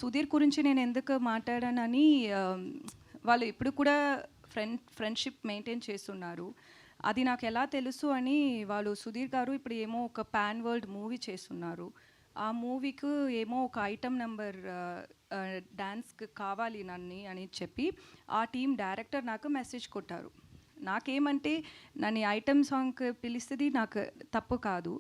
సుధీర్ గురించి నేను ఎందుకు మాట్లాడానని వాళ్ళు ఇప్పుడు కూడా ఫ్రెండ్షిప్ మెయింటైన్ చేస్తున్నారు. అది నాకు ఎలా తెలుసు అని వాళ్ళు సుధీర్ గారు ఇప్పుడు ఏమో ఒక పాన్ వరల్డ్ మూవీ చేస్తున్నారు. ఆ మూవీకి ఏమో ఒక ఐటమ్ నెంబర్ డాన్స్కి కావాలి నన్ను అని చెప్పి ఆ టీం డైరెక్టర్ నాకు మెసేజ్ కొట్టారు. నాకేమంటే నన్ను ఐటమ్ సాంగ్కి పిలిస్తుంది నాకు తప్పు కాదు,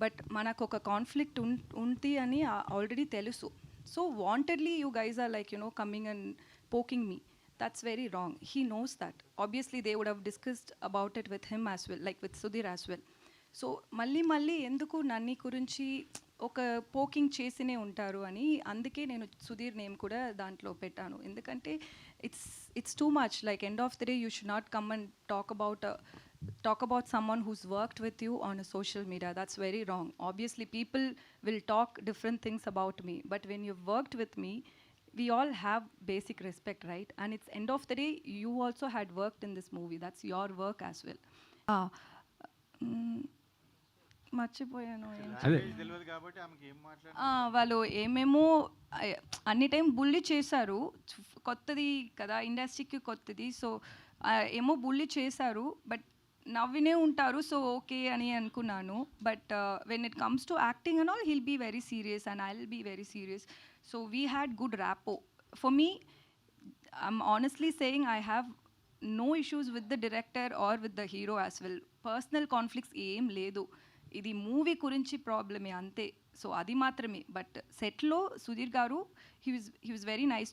బట్ మనకు ఒక కాన్ఫ్లిక్ట్ ఉంది అని ఆల్రెడీ తెలుసు. So wantedly you guys are like coming and poking me. That's very wrong. He knows that. Obviously, they would have discussed about it with him as well, like with Sudhir as well. So, మళ్ళీ ఎందుకు నన్ని గురించి ఒక poking చేసినే ఉంటారు అని అందుకే నేను Sudheer name కూడా దాంట్లో పెట్టాను. ఎందుకంటే it's too much. Like end of the day you should not come and talk about someone who's worked with you on a social media. That's very wrong. Obviously, people will talk different things about me, but when you've worked with me, we all have basic respect, right? And it's end of the day, you also had worked in this movie. That's your work as well. మర్చిపోయాను. వాళ్ళు ఏమేమో అన్ని time బుల్లి చేశారు. కొత్తది కదా, ఇండస్ట్రీకి కొత్తది. సో ఏమో బుల్లి చేశారు, బట్ నవ్వినే ఉంటారు. సో ఓకే అని అనుకున్నాను. But when it comes to acting and all, he'll be very serious and I will be very serious. So we had good rapport. For me, I'm honestly saying I have no issues with the director or with the hero as well. Personal conflicts ఏం లేదు. ఇది movie గురించి ప్రాబ్లమే అంతే. So అది మాత్రమే. But సెట్లో సుధీర్ గారు he was very nice